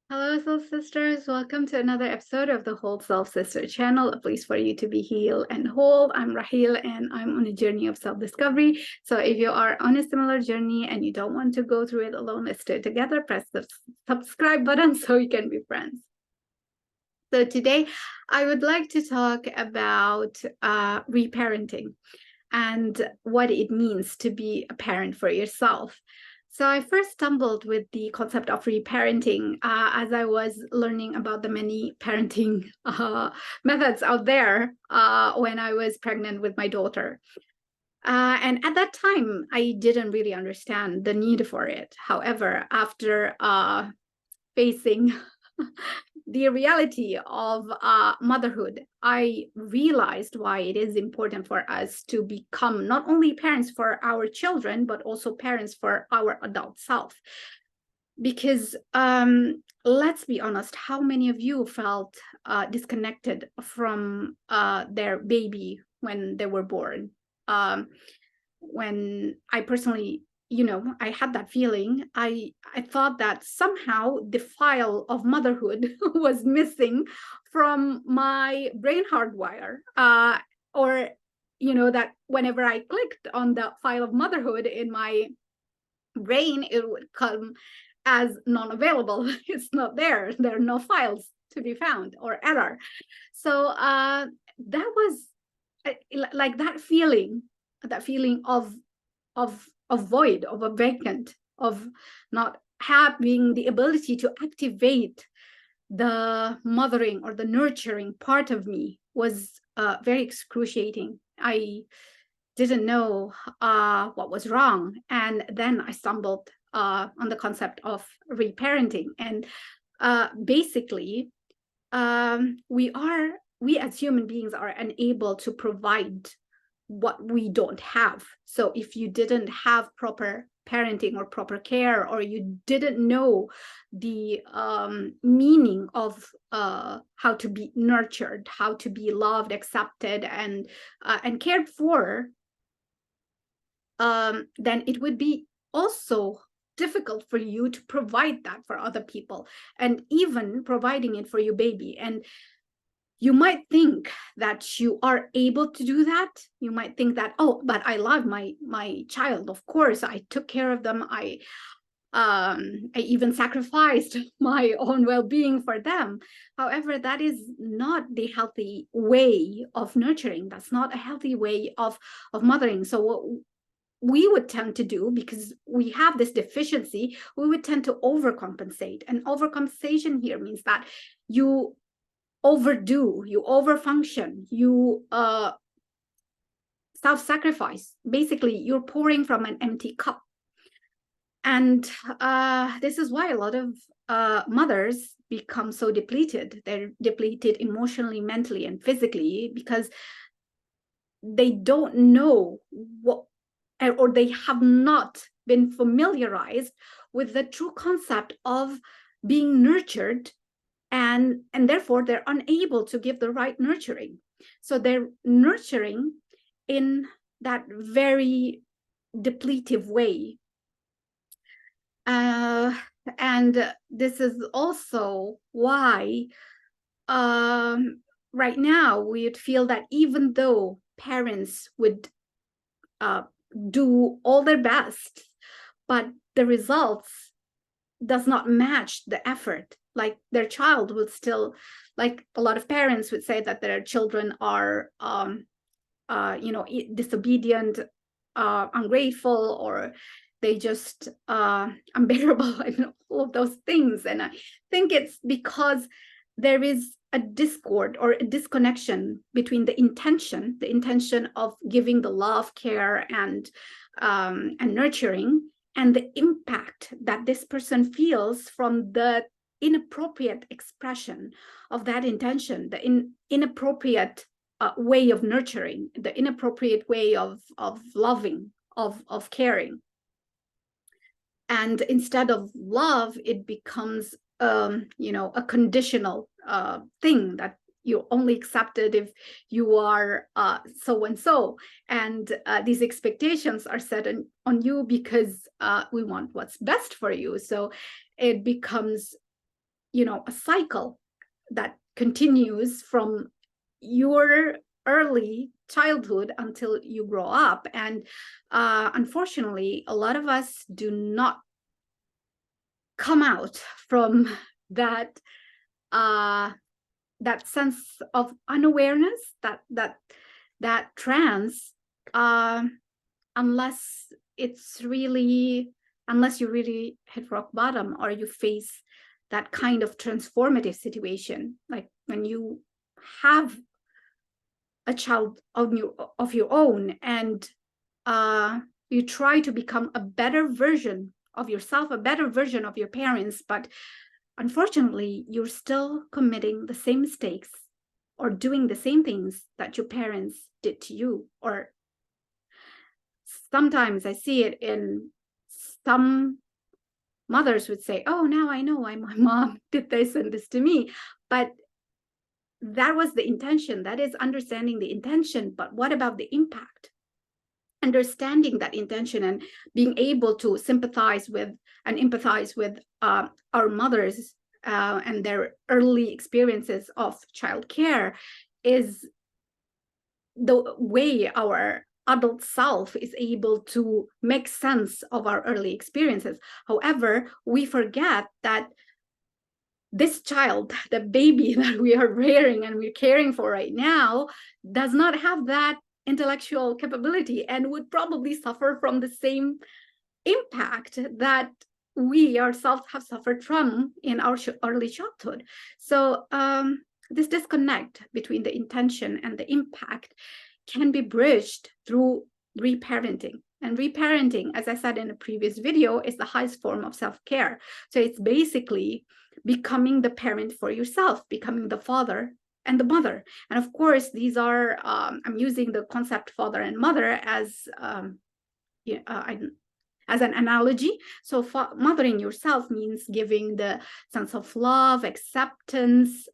Hello, Soul Sisters. Welcome to another episode of the Whole Self Sister channel, a place for you to be healed and whole. I'm Rahil and I'm on a journey of self-discovery. So if you are on a similar journey and you don't want to go through it alone, let's do it together. Press the subscribe button so we can be friends. So today I would like to talk about reparenting and what it means to be a parent for yourself. So I first stumbled with the concept of reparenting as I was learning about the many parenting methods out there when I was pregnant with my daughter. And at that time, I didn't really understand the need for it. However, after facing the reality of motherhood, I realized why it is important for us to become not only parents for our children, but also parents for our adult self. Because let's be honest, how many of you felt disconnected from their baby when they were born? When I personally, I had that feeling. I thought that somehow the file of motherhood was missing from my brain hardwire, or that whenever I clicked on the file of motherhood in my brain, it would come as non-available. It's not there. There are no files to be found, or error. So that was like that feeling of void, of a vacant, of not having the ability to activate the mothering or the nurturing part of me was very excruciating. I didn't know what was wrong, and then I stumbled on the concept of reparenting. And basically, we as human beings are unable to provide what we don't have. So if you didn't have proper parenting or proper care, or you didn't know the meaning of how to be nurtured, how to be loved, accepted, and cared for, then it would be also difficult for you to provide that for other people, and even providing it for your baby. And you might think that you are able to do that. You might think that, oh, but I love my child. Of course, I took care of them. I even sacrificed my own well-being for them. However, that is not the healthy way of nurturing. That's not a healthy way of mothering. So what we would tend to do, because we have this deficiency, we would tend to overcompensate. And overcompensation here means that you overdo, you overfunction, you self-sacrifice. Basically, you're pouring from an empty cup. And this is why a lot of mothers become so depleted. They're depleted emotionally, mentally, and physically, because they don't know what, or they have not been familiarized with the true concept of being nurtured, and therefore they're unable to give the right nurturing. So they're nurturing in that very depletive way. And this is also why right now we would feel that even though parents would do all their best, but the results does not match the effort. Like their child will still, like a lot of parents would say that their children are disobedient, ungrateful, or they just unbearable, and all of those things. And I think it's because there is a discord or a disconnection between the intention of giving the love, care, and nurturing, and the impact that this person feels from the inappropriate expression of that intention, the inappropriate way of nurturing, the inappropriate way of loving, of caring. And instead of love, it becomes a conditional thing that you only accept it if you are so and so, and these expectations are set on you because we want what's best for you. So it becomes a cycle that continues from your early childhood until you grow up. And unfortunately, a lot of us do not come out from that that sense of unawareness, that trance, unless you really hit rock bottom, or you face that kind of transformative situation, like when you have a child of your own, and you try to become a better version of yourself, a better version of your parents, but unfortunately, you're still committing the same mistakes or doing the same things that your parents did to you. Or sometimes I see it in some mothers would say, oh, now I know why my mom did this and this to me. But that was the intention. That is understanding the intention. But what about the impact? Understanding that intention and being able to sympathize with and empathize with our mothers and their early experiences of childcare is the way our adult self is able to make sense of our early experiences. However, we forget that this child, the baby that we are rearing and we're caring for right now, does not have that intellectual capability and would probably suffer from the same impact that we ourselves have suffered from in our early childhood. So this disconnect between the intention and the impact can be bridged through reparenting. And reparenting, as I said in a previous video, is the highest form of self-care. So it's basically becoming the parent for yourself, becoming the father and the mother. And of course, these are, I'm using the concept father and mother as as an analogy. So mothering yourself means giving the sense of love, acceptance,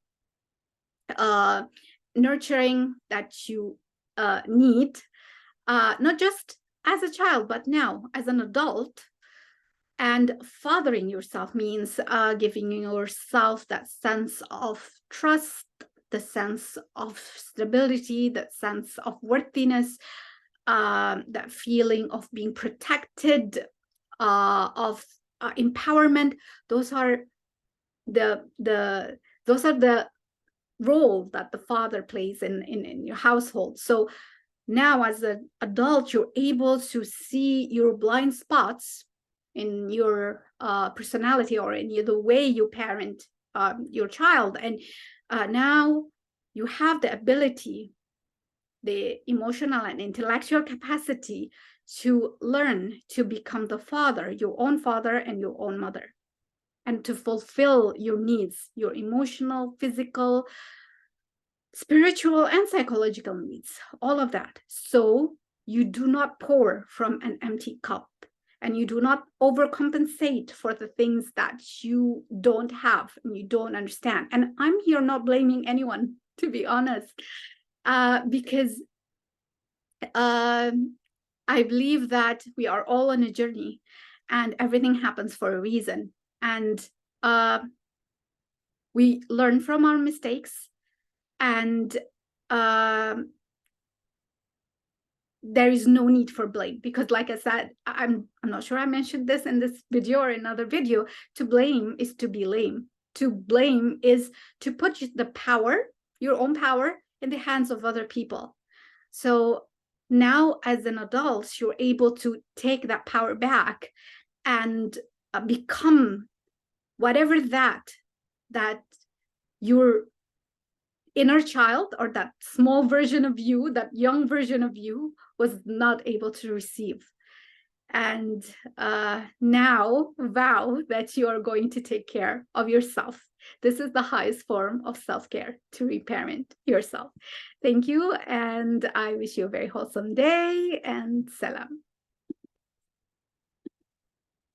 nurturing that you need, not just as a child, but now as an adult. And fathering yourself means giving yourself that sense of trust, the sense of stability, that sense of worthiness, that feeling of being protected, of empowerment. Those are the role that the father plays in your household. So now as an adult, you're able to see your blind spots in your personality or in the way you parent your child. And now you have the ability, the emotional and intellectual capacity to learn to become the father, your own father and your own mother, and to fulfill your needs, your emotional, physical, spiritual, and psychological needs, all of that. So you do not pour from an empty cup, and you do not overcompensate for the things that you don't have and you don't understand. And I'm here not blaming anyone, to be honest, because I believe that we are all on a journey and everything happens for a reason. And we learn from our mistakes, and there is no need for blame, because like I said, I'm not sure I mentioned this in this video or another video, to blame is to be lame. To blame is to put the power, your own power, in the hands of other people. So now as an adult, you're able to take that power back and become whatever that your inner child, or that small version of you, that young version of you, was not able to receive. And now vow that you are going to take care of yourself. This is the highest form of self-care, to reparent yourself. Thank you, and I wish you a very wholesome day, and salam.